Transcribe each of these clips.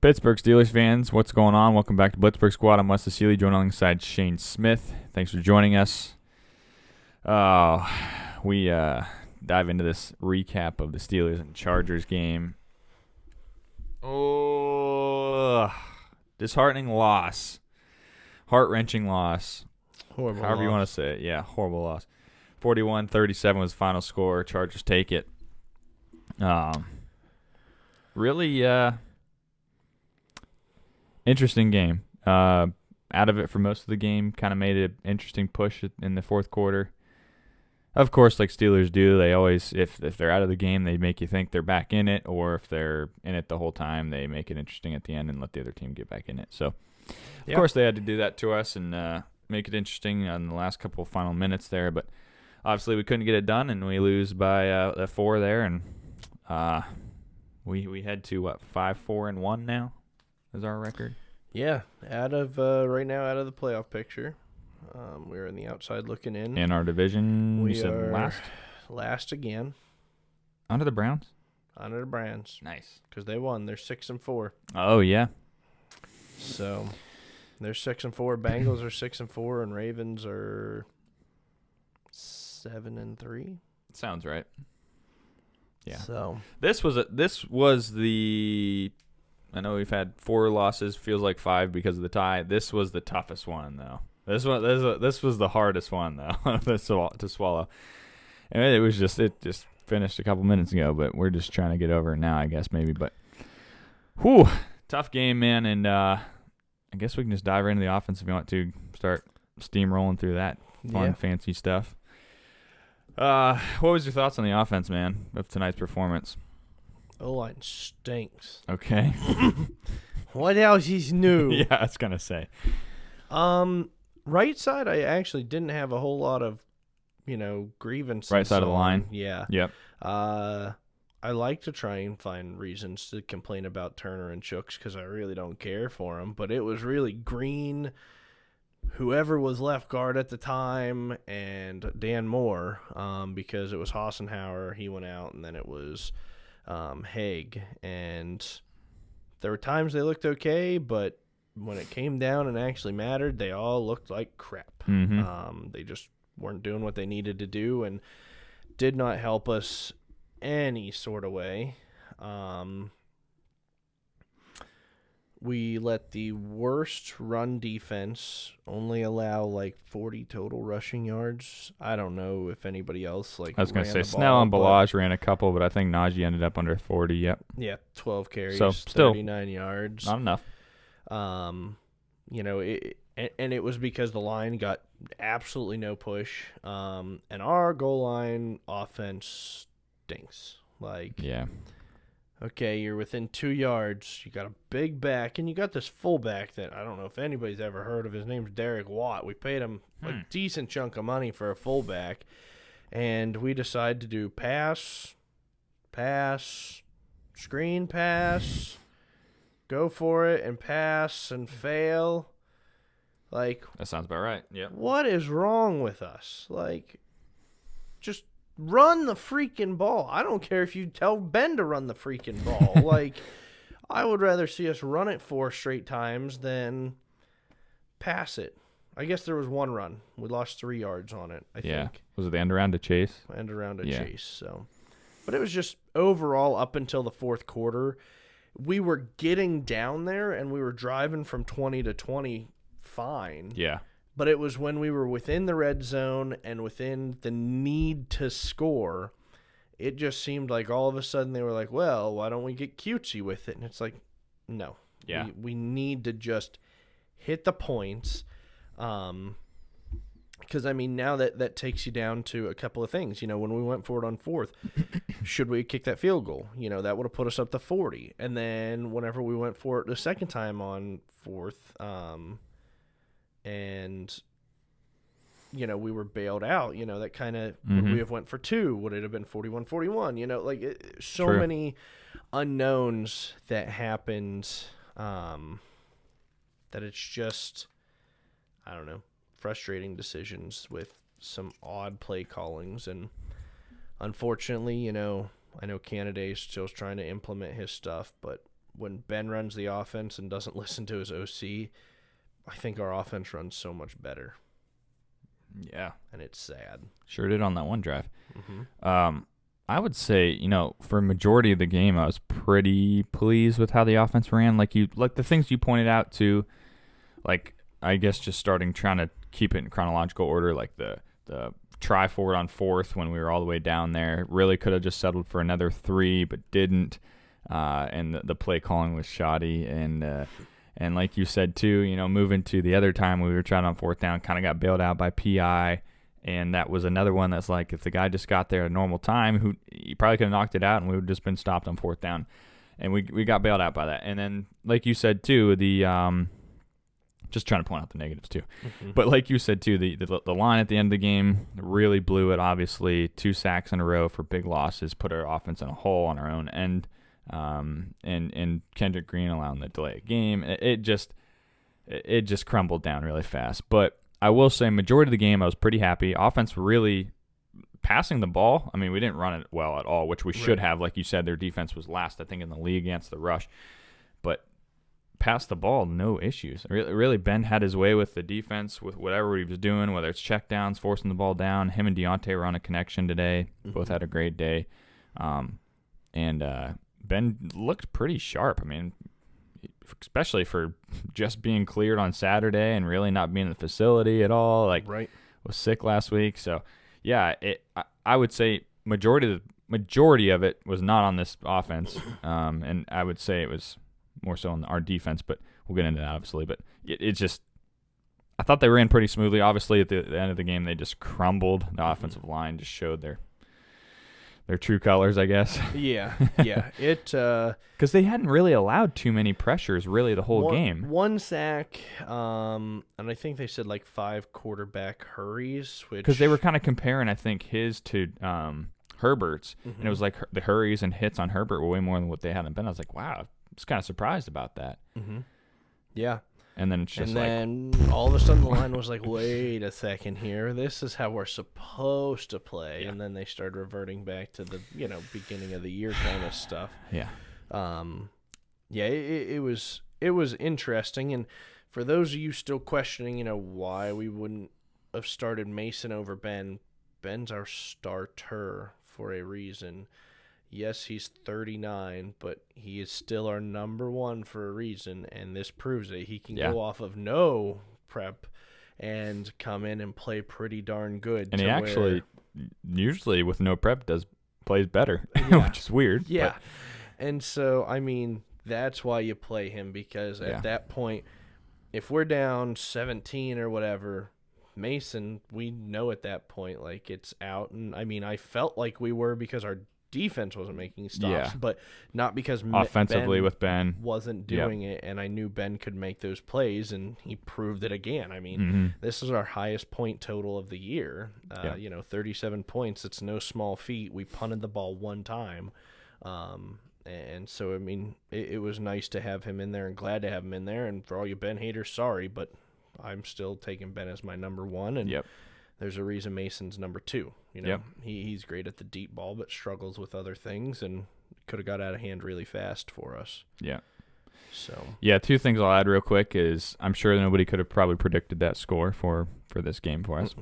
Pittsburgh Steelers fans, what's going on? Welcome back to Blitzburgh Squad. I'm Wesley Seeley, joined alongside Shane Smith. Thanks for joining us. We dive into this recap of the Steelers and Chargers game. Oh, disheartening loss. Heart-wrenching loss. Horrible However you loss. want to say it. Yeah, horrible loss. 41-37 was the final score. Chargers take it. Really interesting game. Out of it for most of the game, kind of made an interesting push in the fourth quarter. Of course, like Steelers do, they always, if they're out of the game, they make you think they're back in it, or if they're in it the whole time, they make it interesting at the end and let the other team get back in it. So, of course, they had to do that to us and make it interesting in the last couple of final minutes there. But obviously, we couldn't get it done, and we lose by 4 there, and we head to 5-4-1 now is our record. Yeah, out of right now, out of the playoff picture. We're in the outside looking in. In our division, We you said are last again. Under the Browns? Under the Browns. Nice. Because they won. They're 6-4. Oh, yeah. So they're 6-4. Bengals are 6-4, and Ravens are 7-3. Sounds right. Yeah. So This was the. I know we've had 4 losses, feels like 5 because of the tie. This was the toughest one, though. This was the hardest one, though, to swallow. And it just finished a couple minutes ago, but we're just trying to get over it now, I guess, maybe. But, whew, tough game, man. And I guess we can just dive right into the offense if you want to start steamrolling through that fun, fancy stuff. What was your thoughts on the offense, man, of tonight's performance? O-line stinks. Okay. What else is new? Yeah, I was gonna say. Right side, I actually didn't have a whole lot of, grievances. Right side of the on. line? Yeah. Yep. I like to try and find reasons to complain about Turner and Chooks because I really don't care for them. But it was really Green, whoever was left guard at the time, and Dan Moore, because it was Hassenauer. He went out, and then it was Haig. And there were times they looked okay, but when it came down and actually mattered, they all looked like crap. Mm-hmm. They just weren't doing what they needed to do and did not help us any sort of way. We let the worst run defense only allow like 40 total rushing yards. I don't know if anybody else I was going to ran say the Snell ball, and Balaj ran a couple, but I think Najee ended up under 40. Yep. Yeah, 12 carries, So, still 39 yards. Not enough. It was because the line got absolutely no push. And our goal line offense stinks. Yeah. Okay, you're within 2 yards. You got a big back, and you got this fullback that I don't know if anybody's ever heard of. His name's Derek Watt. We paid him a decent chunk of money for a fullback, and we decided to do pass, screen pass, go for it, and pass, and fail. That sounds about right. Yep. What is wrong with us? Just run the freaking ball. I don't care if you tell Ben to run the freaking ball. I would rather see us run it 4 straight times than pass it. I guess there was one run. We lost 3 yards on it, I think. Was it the end around to Chase? End around to Chase. So, but it was just overall up until the fourth quarter, we were getting down there and we were driving from 20 to 20 fine. Yeah. But it was when we were within the red zone and within the need to score, it just seemed like all of a sudden they were like, well, why don't we get cutesy with it? And it's like, no. Yeah. We need to just hit the points. Because, now that takes you down to a couple of things. When we went for it on fourth, should we kick that field goal? That would have put us up to 40. And then whenever we went for it the second time on fourth, and we were bailed out, that kind of would we have went for 2, would it have been 41-41, so True. many unknowns that happened, that it's just, I don't know, frustrating decisions with some odd play callings. And unfortunately, I know Canada's still trying to implement his stuff, but when Ben runs the offense and doesn't listen to his OC, I think our offense runs so much better. Yeah. And it's sad. Sure did on that one drive. Mm-hmm. I would say, for a majority of the game, I was pretty pleased with how the offense ran. Like the things you pointed out to, like I guess just trying to keep it in chronological order, like the try forward on 4th when we were all the way down there. Really could have just settled for another 3, but didn't. And the play calling was shoddy. And like you said too, moving to the other time we were trying on 4th down, kind of got bailed out by PI. And that was another one that's like, if the guy just got there at a normal time, he probably could have knocked it out, and we would have just been stopped on 4th down. And we got bailed out by that. And then, like you said too, the just trying to point out the negatives too. Mm-hmm. But like you said too, the line at the end of the game really blew it. Obviously, 2 sacks in a row for big losses put our offense in a hole on our own end. And Kendrick Green allowing the delay of game. It just crumbled down really fast. But I will say, majority of the game, I was pretty happy. Offense really passing the ball. I mean, we didn't run it well at all, which we should have. Like you said, their defense was last, I think, in the league against the rush. But pass the ball, no issues. Really, Ben had his way with the defense, with whatever he was doing, whether it's checkdowns, forcing the ball down. Him and Deontay were on a connection today. Mm-hmm. Both had a great day. Ben looked pretty sharp. I mean, especially for just being cleared on Saturday and really not being in the facility at all. Like, was sick last week. So, yeah, I would say majority of it was not on this offense, and I would say it was more so on our defense. But we'll get into that obviously. But it just, I thought they ran pretty smoothly. Obviously, at the end of the game, they just crumbled. The offensive line just showed their true colors, I guess. Yeah. It because they hadn't really allowed too many pressures really the whole game. 1 sack, and I think they said like 5 quarterback hurries, which because they were kind of comparing, I think, his to Herbert's, mm-hmm. and it was like the hurries and hits on Herbert were way more than what they hadn't been. I was like, wow, I was kind of surprised about that. Mm-hmm. Yeah. And then it's just then all of a sudden the line was like, wait a second here. This is how we're supposed to play. Yeah. And then they started reverting back to the, beginning of the year kind of stuff. Yeah. It was interesting. And for those of you still questioning, why we wouldn't have started Mason over Ben, Ben's our starter for a reason. Yes, he's 39, but he is still our number 1 for a reason, and this proves it. He can go off of no prep and come in and play pretty darn good. And he actually, usually with no prep, plays better, which is weird. Yeah, but. And so, I mean, that's why you play him, because at that point, if we're down 17 or whatever, Mason, we know at that point, like, it's out. And, I mean, I felt like we were because our defense wasn't making stops, but not because offensively with Ben wasn't doing it, and I knew Ben could make those plays, and he proved it again. I mean, this is our highest point total of the year. 37 points. It's no small feat. We punted the ball 1 time, and so I mean, it was nice to have him in there, and glad to have him in there. And for all you Ben haters, sorry, but I'm still taking Ben as my number 1, and there's a reason Mason's number 2. He's great at the deep ball, but struggles with other things, and could have got out of hand really fast for us. Yeah. So. Yeah, 2 things I'll add real quick is I'm sure nobody could have probably predicted that score for this game for us.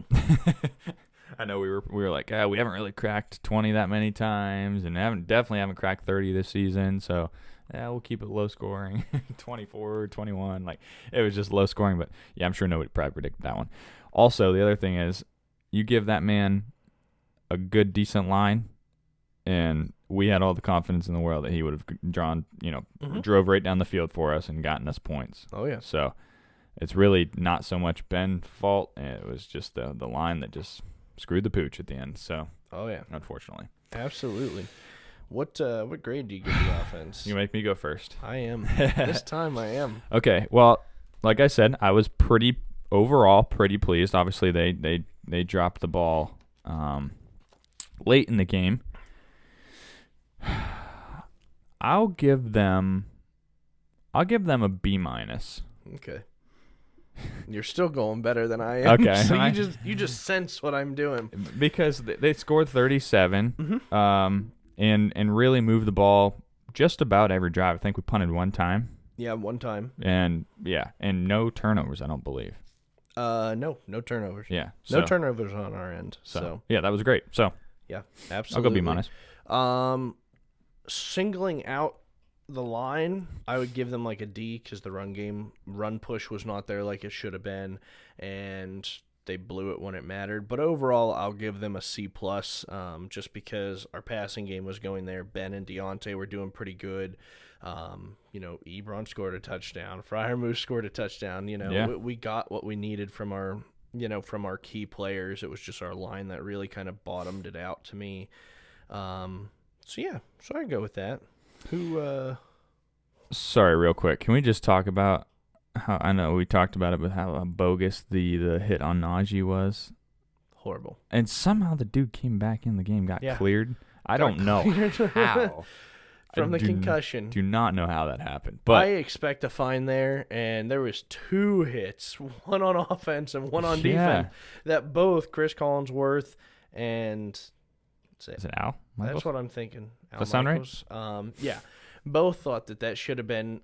I know we were like, we haven't really cracked 20 that many times, and definitely haven't cracked 30 this season. So we'll keep it low scoring, 24, 21. Like, it was just low scoring, but yeah, I'm sure nobody probably predicted that one. Also, the other thing is, you give that man a good, decent line, and we had all the confidence in the world that he would have drove right down the field for us and gotten us points. Oh, yeah. So it's really not so much Ben's fault. It was just the line that just screwed the pooch at the end. So, oh, yeah. Unfortunately. Absolutely. What grade do you give the offense? You make me go first. I am. This time I am. Okay. Well, like I said, I was overall pretty pleased. Obviously, they dropped the ball late in the game. I'll give them a B-. Okay. You're still going better than I am. Okay. So you just sense what I'm doing. Because they scored 37 and really moved the ball just about every drive. I think we punted one time. Yeah, one time. And no turnovers, I don't believe. No turnovers. Yeah. No turnovers on our end. So yeah, that was great. So yeah, absolutely. I'll go B-. Singling out the line, I would give them like a D because the run push was not there like it should have been, and they blew it when it mattered. But overall, I'll give them a C+, just because our passing game was going there. Ben and Deontay were doing pretty good. Ebron scored a touchdown. Freiermuth scored a touchdown. We got what we needed from our key players. It was just our line that really kind of bottomed it out to me. So I'd go with that. Sorry, real quick. Can we just talk about how, I know we talked about it, but how bogus the hit on Najee was? Horrible. And somehow the dude came back in the game, got cleared. I don't know how. From the concussion. Do not know how that happened. But I expect a fine there, and there was 2 hits, one on offense and one on defense, that both Chris Collinsworth and is it Al Michaels? That's what I'm thinking. Does that sound right? Yeah. Both thought that should have been,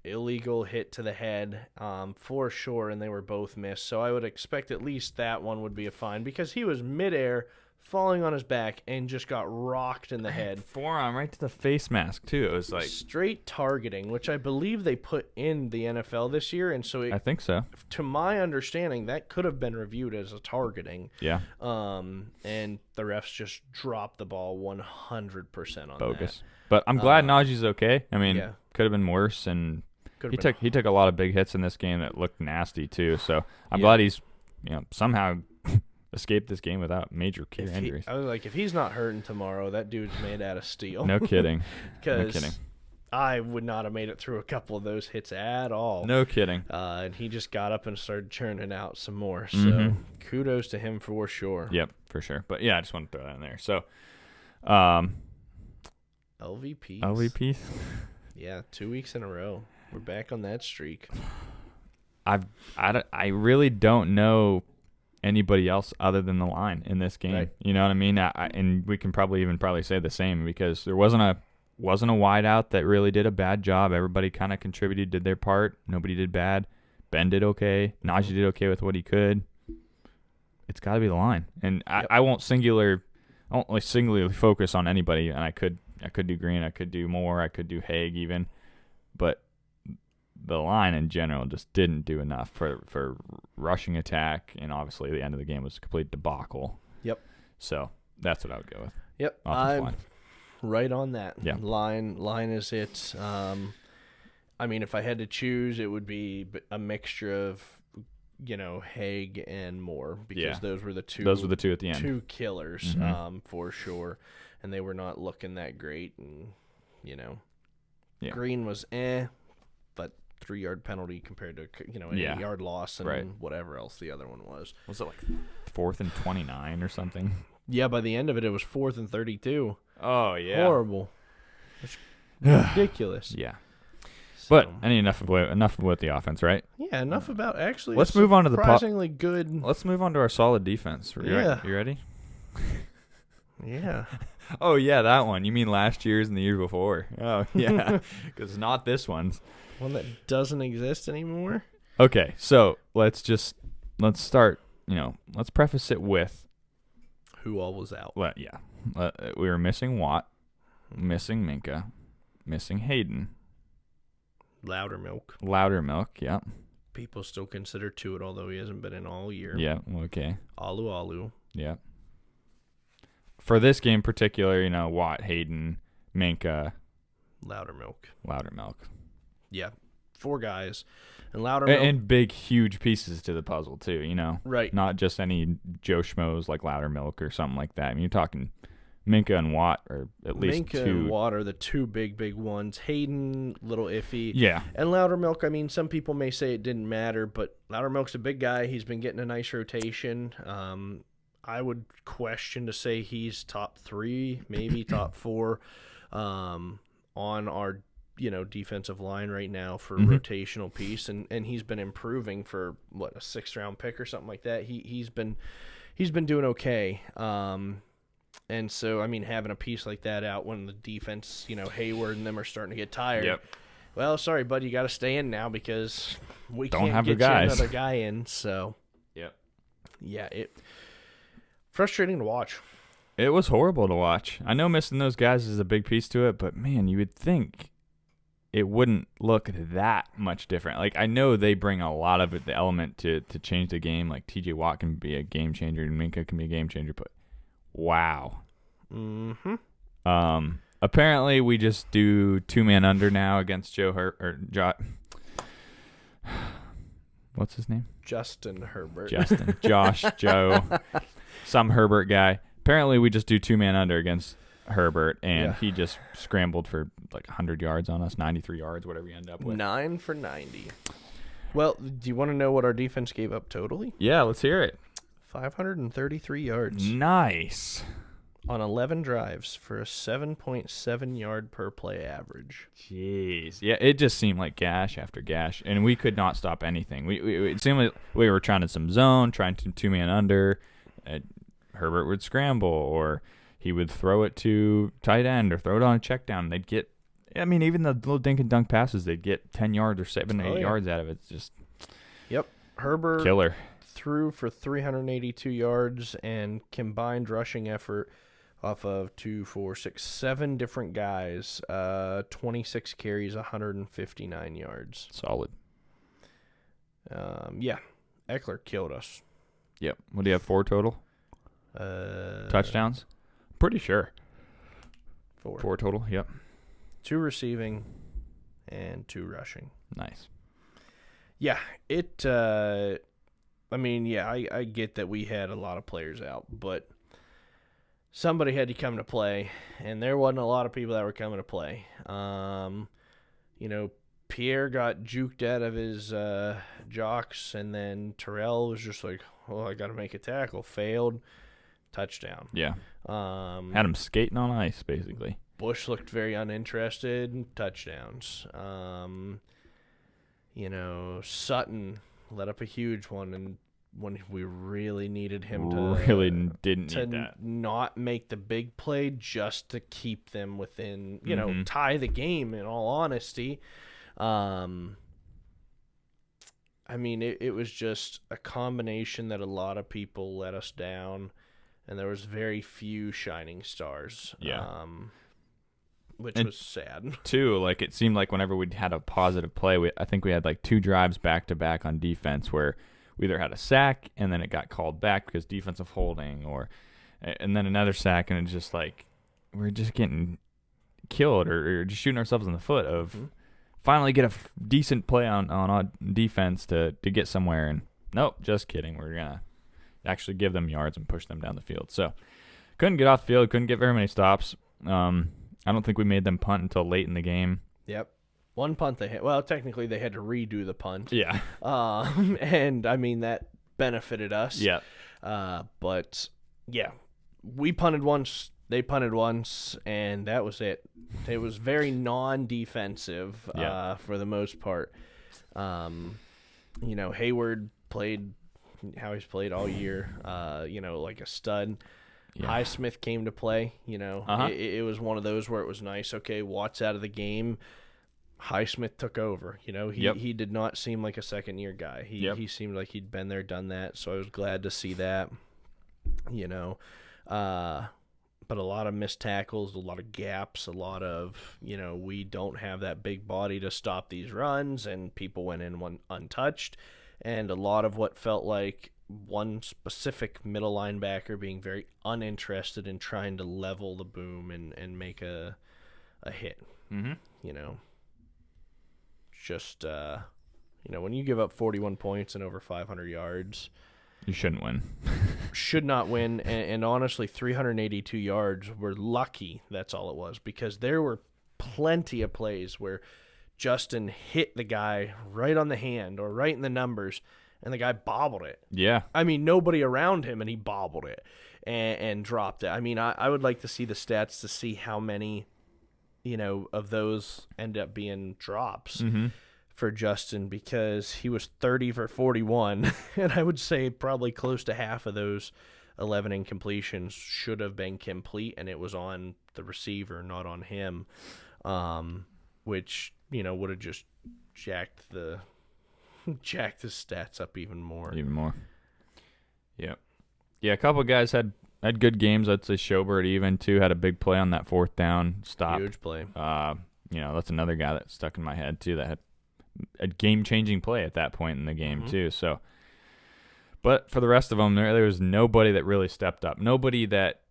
illegal hit to the head for sure, and they were both missed. So I would expect at least that one would be a fine because he was midair, falling on his back, and just got rocked in the head. Forearm right to the face mask, too. It was like straight targeting, which I believe they put in the NFL this year. And so I think so. To my understanding, that could have been reviewed as a targeting. Yeah. And the refs just dropped the ball 100% on bogus. that. But I'm glad Najee's okay. I mean, yeah. Could have been worse, and he took a lot of big hits in this game that looked nasty too. So I'm glad he's somehow escaped this game without major injuries. I was like, if he's not hurting tomorrow, that dude's made out of steel. No kidding. Because no kidding. I would not have made it through a couple of those hits at all. No kidding. And he just got up and started churning out some more. So kudos to him for sure. Yep, for sure. But yeah, I just want to throw that in there. So, LVPs. Yeah, 2 weeks in a row. We're back on that streak. I really don't know anybody else other than the line in this game. Right. You know what I mean? And we can probably say the same because there wasn't a wideout that really did a bad job. Everybody kind of contributed, did their part. Nobody did bad. Ben did okay. Najee did okay with what he could. It's got to be the line. And I won't singularly focus on anybody. And I could do Green. I could do Moore. I could do Haig even. But the line in general just didn't do enough for rushing attack, and obviously the end of the game was a complete debacle. Yep. So that's what I would go with. Yep. I'm right on that. Yeah. Line is it. I mean, if I had to choose, it would be a mixture of, Haig and Moore because those were the two. Those were the two at the end. 2 killers, for sure, and they were not looking that great, and Green was but 3-yard penalty compared to an 8-yard loss and whatever else the other one was. Was it like 4th and 29 or something? Yeah, by the end of it was 4th and 32. Oh yeah, horrible. It's ridiculous. Yeah. But enough about the offense, right? Yeah, enough about actually. Let's move on to surprisingly good. Let's move on to our solid defense. You ready? Yeah. Oh yeah, that one. You mean last year's and the year before? Oh yeah, because not this one's. One that doesn't exist anymore. Okay, so let's start. Let's preface it with who all was out. We were missing Watt, missing Minka, missing Hayden. Loudermilk, yeah. People still consider Tuitt, although he hasn't been in all year. Yeah, okay. Alu. Yeah. For this game in particular, Watt, Hayden, Minka. Loudermilk. Yeah. 4 guys. And Loudermilk. And big, huge pieces to the puzzle, too, Right. Not just any Joe Schmoes like Loudermilk or something like that. I mean, you're talking Minka and Watt are at least Minka 2. and Watt are the 2 big ones. Hayden, little iffy. Yeah. And Loudermilk, I mean, some people may say it didn't matter, but Loudermilk's a big guy. He's been getting a nice rotation. I would question to say he's top 3, maybe top 4 on our defensive line right now for rotational piece, and he's been improving for a 6th round pick or something like that. He's been doing okay. And so, I mean, having a piece like that out when the defense, Hayward and them are starting to get tired. Yep. Well, sorry, bud, you got to stay in now because we Don't can't have the get you guys. another guy in. So, Yep. yeah, frustrating to watch. It was horrible to watch. I know missing those guys is a big piece to it, but man, you would think it wouldn't look that much different. Like, I know they bring a lot of the element to change the game. Like, TJ Watt can be a game changer and Minka can be a game changer, but wow. Mm-hmm. Apparently we just do 2-man under now against what's his name? Justin Herbert. Justin. Josh, Joe, some Herbert guy. Apparently we just do 2-man under against Herbert, and he just scrambled for like 100 yards on us, 93 yards, whatever you end up with. 9 for 90. Well, do you want to know what our defense gave up totally? Yeah, let's hear it. 533 yards Nice. on 11 drives for a 7.7 yard per play average. Jeez. Yeah, it just seemed like gash after gash, and we could not stop anything. It seemed like we were trying to some zone, trying to 2-man under. Herbert would scramble, or he would throw it to tight end or throw it on a check down. They'd get, I mean, even the little dink and dunk passes, they'd get 10 yards or 7 8 yards out of it. It's just Herbert killer. threw for 382 yards and combined rushing effort off of 7 different guys, 26 carries, 159 yards. Solid. Eckler killed us. Yep. What do you have, 4 total? Touchdowns? Pretty sure. 4 total, yep. 2 receiving and 2 rushing. Nice. Yeah, I get that we had a lot of players out, but somebody had to come to play, and there wasn't a lot of people that were coming to play. Pierre got juked out of his jocks, and then Terrell was just like, oh, I got to make a tackle. Failed. Touchdown. Yeah. Had him skating on ice, basically. Bush looked very uninterested. Touchdowns. Sutton let up a huge one, and when we really needed him to didn't need that. Not make the big play just to keep them within, Mm-hmm. tie the game, in all honesty. It was just a combination that a lot of people let us down, and there was very few shining stars. Yeah. Which was sad. Too, like, it seemed like whenever we'd had a positive play, I think we had like 2 drives back to back on defense where we either had a sack and then it got called back because defensive holding, and then another sack, and it's just like we're just getting killed or just shooting ourselves in the foot of finally get a decent play on defense to get somewhere, and nope, just kidding. We're gonna actually give them yards and push them down the field. So couldn't get off the field, couldn't get very many stops. I don't think we made them punt until late in the game. Yep. One punt they had. Well, technically they had to redo the punt. Yeah. And that benefited us. Yeah. But yeah, we punted once, they punted once, and that was it. It was very non-defensive for the most part. Hayward played how he's played all year, like a stud. Yeah. Highsmith came to play, It was one of those where it was nice. Okay, Watt's out of the game. Highsmith took over. He did not seem like a second-year guy. He seemed like he'd been there, done that, so I was glad to see that, But a lot of missed tackles, a lot of gaps, a lot of, we don't have that big body to stop these runs, and people went in untouched, and a lot of what felt like one specific middle linebacker being very uninterested in trying to level the boom and make a hit. Mm-hmm. Just when you give up 41 points and over 500 yards, you shouldn't win. Should not win. And honestly, 382 yards, we're lucky that's all it was, because there were plenty of plays where Justin hit the guy right on the hand or right in the numbers, and the guy bobbled it. Yeah. Nobody around him, and he bobbled it and dropped it. I would like to see the stats to see how many, of those end up being drops for Justin, because he was 30 for 41, and I would say probably close to half of those 11 incompletions should have been complete, and it was on the receiver, not on him, which, would have just jacked the stats up even more. Yep. Yeah, a couple of guys had good games. I'd say Schobert even too had a big play on that 4th down stop. Huge play. That's another guy that stuck in my head too, that had a game-changing play at that point in the game too. So, but for the rest of them, there was nobody that really stepped up. Nobody that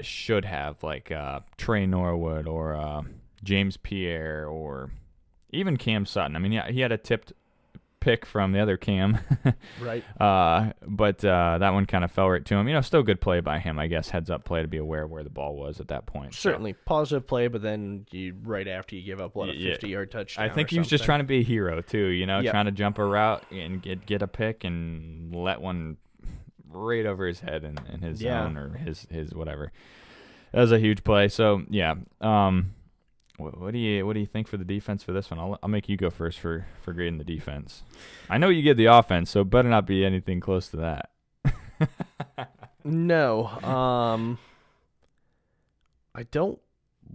should have, like Trey Norwood or James Pierre or even Cam Sutton. I mean, yeah, he had a tipped pick from the other Cam, right? But that one kind of fell right to him. Still good play by him, I guess. Heads up play to be aware of where the ball was at that point. Certainly positive play, but then right after you give up a 50-yard touchdown. I think he was just trying to be a hero too. Yep. Trying to jump a route and get a pick and let one right over his head in his zone or his whatever. That was a huge play. So yeah. What do you think for the defense for this one? I'll make you go first for grading the defense. I know you get the offense, so it better not be anything close to that. No. I don't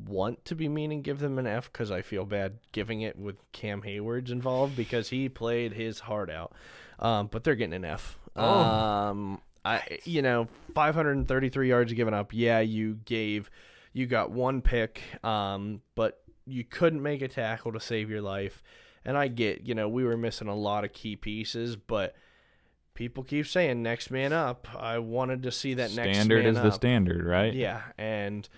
want to be mean and give them an F because I feel bad giving it with Cam Hayward's involved because he played his heart out. But they're getting an F. 533 yards given up. Yeah, you got one pick, but you couldn't make a tackle to save your life. And I get, we were missing a lot of key pieces, but people keep saying next man up. I wanted to see that next man up. Standard is the standard, right? Yeah, and,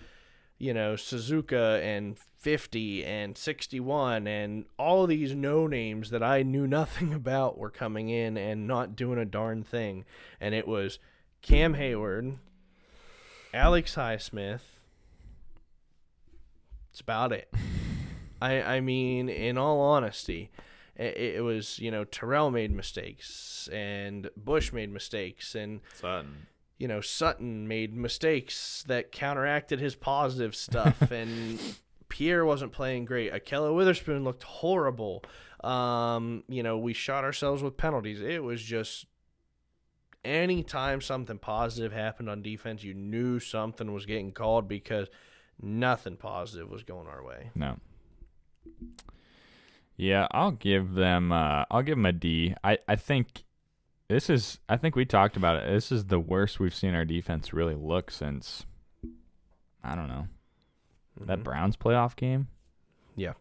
Suzuka and 50 and 61 and all these no-names that I knew nothing about were coming in and not doing a darn thing. And it was Cam Hayward, Alex Highsmith. It's about it. I mean, in all honesty, it was, Terrell made mistakes and Bush made mistakes and Sutton made mistakes that counteracted his positive stuff and Pierre wasn't playing great. Akella Witherspoon looked horrible. We shot ourselves with penalties. It was just anytime something positive happened on defense, you knew something was getting called because nothing positive was going our way. No. Yeah, I'll give them a D. I think we talked about it. This is the worst we've seen our defense really look since, I don't know, that Browns playoff game. Yeah.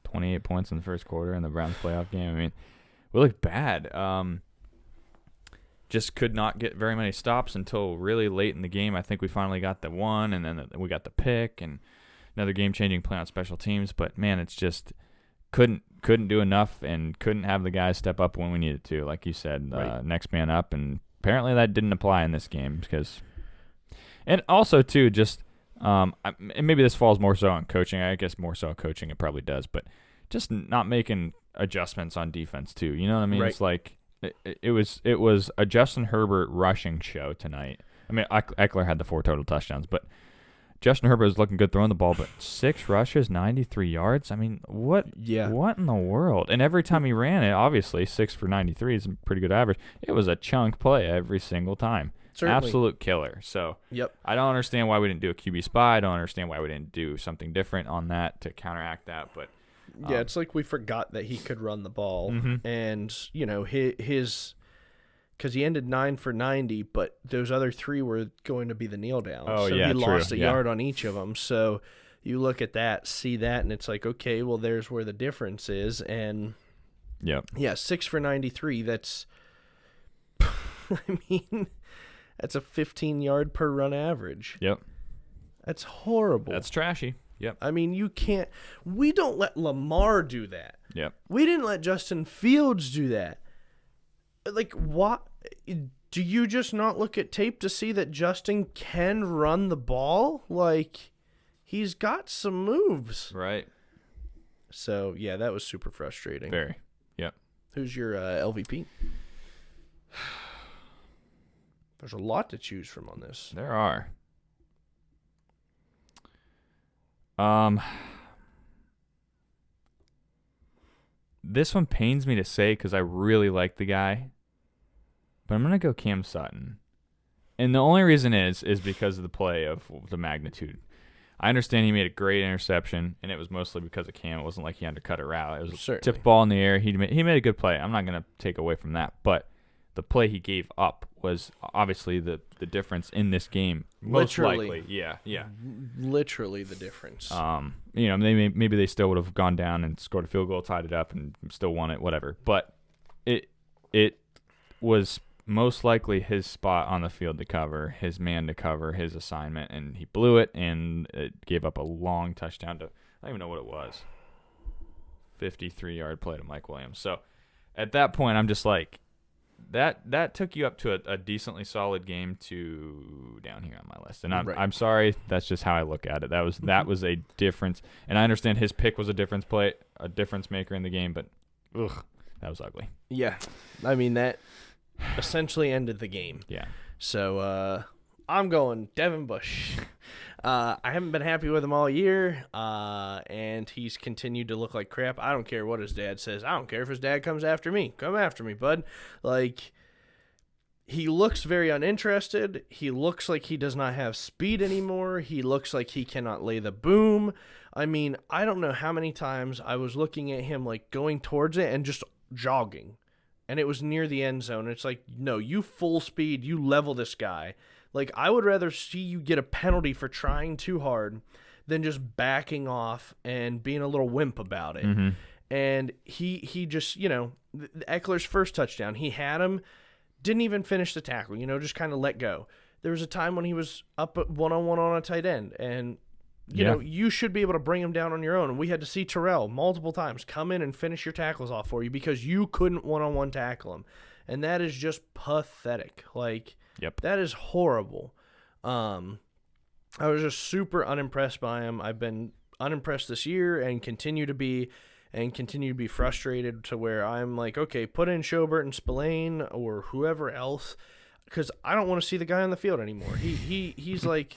28 points in the first quarter in the Browns playoff game. I mean, we looked bad. Just could not get very many stops until really late in the game. I think we finally got the one, and then we got the pick and another game-changing play on special teams. But, man, it's just couldn't do enough and couldn't have the guys step up when we needed to, like you said, right. Next man up. And apparently that didn't apply in this game because – and also, too, just and maybe this falls more so on coaching. I guess more so on coaching it probably does. But just not making adjustments on defense, too. You know what I mean? Right. It's like – It was a Justin Herbert rushing show tonight. I mean, Eckler had the 4 total touchdowns, but Justin Herbert was looking good throwing the ball, but 6 rushes, 93 yards. I mean, what in the world? And every time he ran it, obviously 6 for 93 is a pretty good average. It was a chunk play every single time. Certainly. Absolute killer. So yep. I don't understand why we didn't do a QB spy. I don't understand why we didn't do something different on that to counteract that, but yeah, it's like we forgot that he could run the ball. And, his because he ended 9 for 90, but those other 3 were going to be the kneel downs. Oh, so yeah, he true. lost a yard on each of them. So you look at that, see that, and it's like, okay, well, there's where the difference is. And, yeah, 6 for 93, that's, I mean, that's a 15-yard per run average. Yep. That's horrible. That's trashy. Yep. I mean, we don't let Lamar do that. Yep. We didn't let Justin Fields do that. Like, what? Do you just not look at tape to see that Justin can run the ball? Like, he's got some moves. Right. So, yeah, that was super frustrating. Very. Yep. Who's your LVP? There's a lot to choose from on this. There are. This one pains me to say because I really like the guy, but I'm gonna go Cam Sutton. And the only reason is because of the play of the magnitude. I understand he made a great interception, and it was mostly because of Cam. It wasn't like he undercut a route. It was Certainly. tipped ball in the air. He made a good play. I'm not going to take away from that. But the play he gave up was obviously the difference in this game. Most Literally. likely. Yeah. Literally the difference. Maybe they still would have gone down and scored a field goal, tied it up, and still won it, whatever. But it was most likely his spot on the field to cover, his man to cover, his assignment, and he blew it, and it gave up a long touchdown to, I don't even know what it was, 53-yard play to Mike Williams. So at that point, I'm just like, that took you up to a decently solid game to down here on my list. And I'm sorry, that's just how I look at it. That was a difference. And I understand his pick was a difference maker in the game, but that was ugly. Yeah. I mean, that essentially ended the game. Yeah. So I'm going Devin Bush. I haven't been happy with him all year, and he's continued to look like crap. I don't care what his dad says. I don't care if his dad comes after me. Come after me, bud. Like, he looks very uninterested. He looks like he does not have speed anymore. He looks like he cannot lay the boom. I mean, I don't know how many times I was looking at him, like, going towards it and just jogging. And it was near the end zone. It's like, no, you full speed, you level this guy. Like, I would rather see you get a penalty for trying too hard than just backing off and being a little wimp about it. Mm-hmm. And he just, Eckler's first touchdown, he had him, didn't even finish the tackle, just kind of let go. There was a time when he was up one-on-one on a tight end, and you know, you should be able to bring him down on your own. And we had to see Terrell multiple times come in and finish your tackles off for you because you couldn't one-on-one tackle him. And that is just pathetic. Like, that is horrible. I was just super unimpressed by him. I've been unimpressed this year and continue to be frustrated to where I'm like, okay, put in Schobert and Spillane or whoever else because I don't want to see the guy on the field anymore. He's like...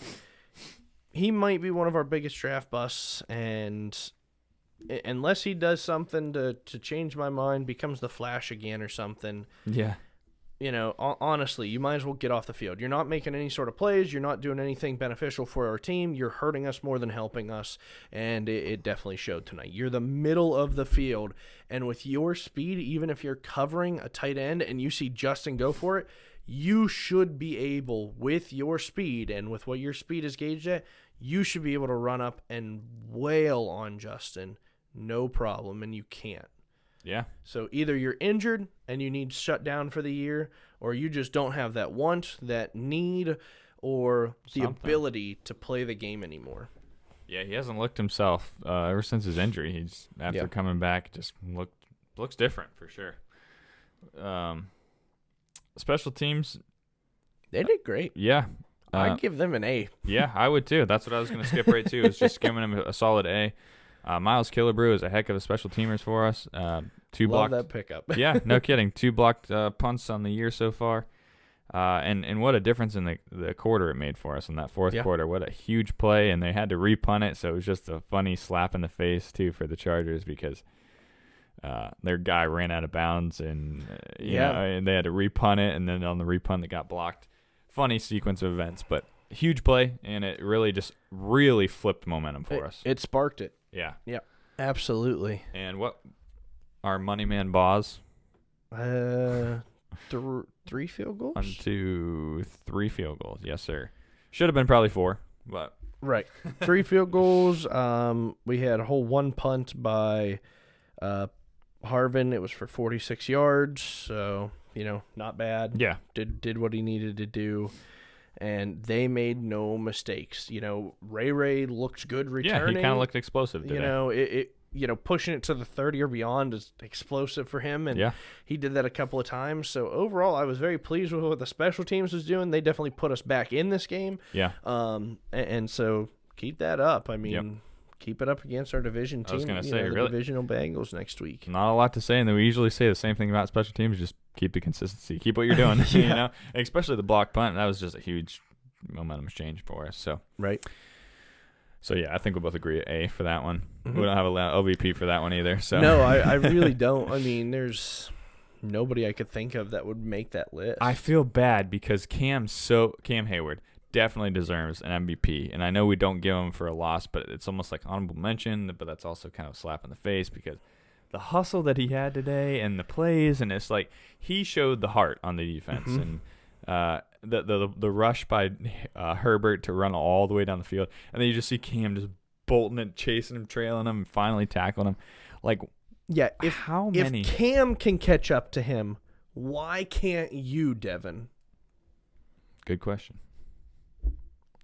He might be one of our biggest draft busts, and unless he does something to change my mind, becomes the Flash again or something. Yeah. Honestly, you might as well get off the field. You're not making any sort of plays. You're not doing anything beneficial for our team. You're hurting us more than helping us, and it definitely showed tonight. You're the middle of the field, and with your speed, even if you're covering a tight end and you see Justin go for it, you should be able, with your speed and with what your speed is gauged at, you should be able to run up and wail on Justin, no problem, and you can't. Yeah. So either you're injured and you need shut down for the year, or you just don't have that want, that need, or the ability to play the game anymore. Yeah, he hasn't looked himself ever since his injury. He's after coming back, just looks different for sure. Special teams, they did great. Yeah. I'd give them an A. Yeah, I would too. That's what I was going to skip right to. Is just giving him a solid A. Miles Killebrew is a heck of a special teamers for us. Two Love blocked. that pickup. Yeah, no kidding. 2 blocked punts on the year so far. And what a difference in the quarter it made for us in that fourth quarter. What a huge play, and they had to repunt it, so it was just a funny slap in the face too for the Chargers because their guy ran out of bounds, and and they had to repunt it, and then on the repunt it got blocked. Funny sequence of events, but huge play, and it really flipped momentum for us. It sparked it. Yeah. Yep. Absolutely. And what our money man Boz? 3 field goals? 1, 2, 3 field goals. Yes, sir. Should have been probably 4, but right. 3 field goals. We had a whole 1 punt by Harvin. It was for 46 yards, so not bad. Yeah. Did what he needed to do, and they made no mistakes. Ray looked good returning. Yeah, he kind of looked explosive today. Pushing it to the 30 or beyond is explosive for him, and he did that a couple of times. So overall, I was very pleased with what the special teams was doing. They definitely put us back in this game. Yeah. And so keep that up. I mean, keep it up against our division team. I was going to say, the really, divisional Bengals next week. Not a lot to say, and we usually say the same thing about special teams. Just keep the consistency. Keep what you're doing. Especially the block punt. That was just a huge momentum change for us. So right. So yeah, I think we'll both agree A for that one. Mm-hmm. We don't have a OVP for that one either. So no, I really don't. I mean, there's nobody I could think of that would make that list. I feel bad because Cam Hayward definitely deserves an MVP, and I know we don't give him for a loss, but it's almost like honorable mention, but that's also kind of a slap in the face because the hustle that he had today and the plays, and it's like he showed the heart on the defense, and the rush by Herbert to run all the way down the field, and then you just see Cam just bolting it, chasing him, trailing him, and finally tackling him. Like, yeah, if Cam can catch up to him, why can't you, Devin? Good question.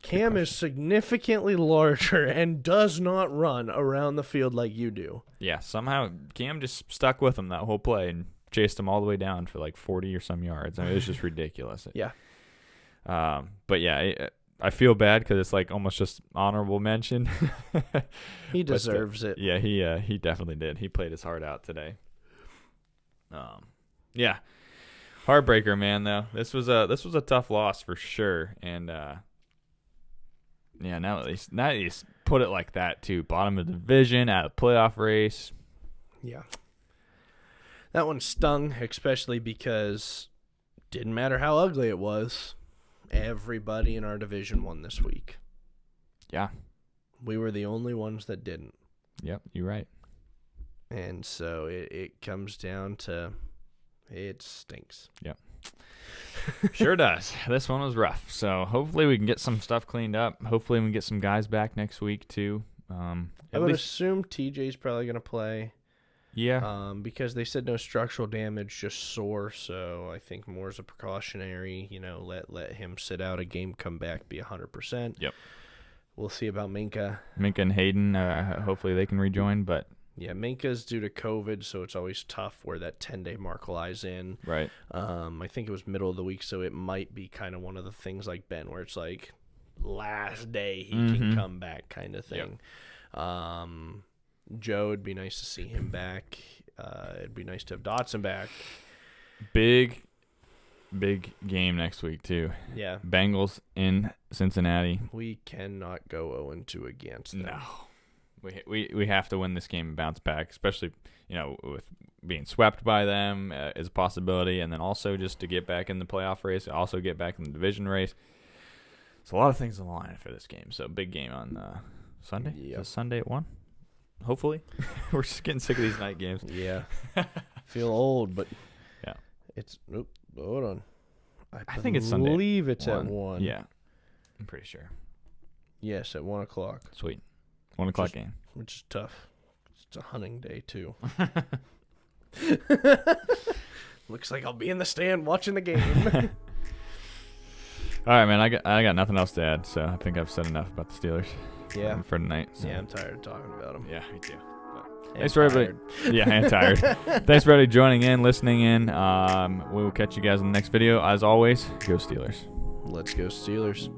Cam is significantly larger and does not run around the field like you do. Yeah, somehow Cam just stuck with him that whole play and chased him all the way down for like 40 or some yards. I mean, it was just ridiculous. Yeah. But yeah, I feel bad because it's like almost just honorable mention. He deserves it. Yeah, he definitely did. He played his heart out today. Yeah, heartbreaker, man. Though this was a tough loss for sure, and yeah, now at least put it like that too. Bottom of the division, out of playoff race. Yeah. That one stung, especially because didn't matter how ugly it was. Everybody in our division won this week. Yeah. We were the only ones that didn't. Yep, you're right. And so it comes down to it stinks. Yep. Sure does. This one was rough. So hopefully we can get some stuff cleaned up. Hopefully we can get some guys back next week too. I would assume TJ's probably going to play. Yeah. Because they said no structural damage, just sore. So I think more as a precautionary, let him sit out a game, come back, be 100%. Yep. We'll see about Minka. Minka and Hayden, hopefully they can rejoin, but yeah, Minka's due to COVID, so it's always tough where that 10-day mark lies in. Right. I think it was middle of the week, so it might be kind of one of the things like Ben, where it's like last day he can come back kind of thing. Yep. Joe, it'd be nice to see him back. It'd be nice to have Dotson back. Big game next week, too. Yeah. Bengals in Cincinnati. We cannot go 0-2 against them. No. We have to win this game and bounce back, especially, with being swept by them is a possibility, and then also just to get back in the playoff race, also get back in the division race. It's a lot of things on the line for this game. So big game on Sunday. Yep. Is it Sunday at 1? Hopefully. We're just getting sick of these night games. Yeah. Feel old, but yeah. It's hold on. I think it's Sunday. I believe it's at 1. Yeah. I'm pretty sure. Yes, at 1 o'clock. Sweet. 1 o'clock game. Which is tough. It's a hunting day, too. Looks like I'll be in the stand watching the game. All right, man. I got nothing else to add, so I think I've said enough about the Steelers. Yeah. For tonight. So. Yeah, I'm tired of talking about them. Yeah, me too. Thanks for everybody. Yeah, and tired. Thanks for everybody joining in, listening in. We will catch you guys in the next video. As always, go Steelers. Let's go Steelers.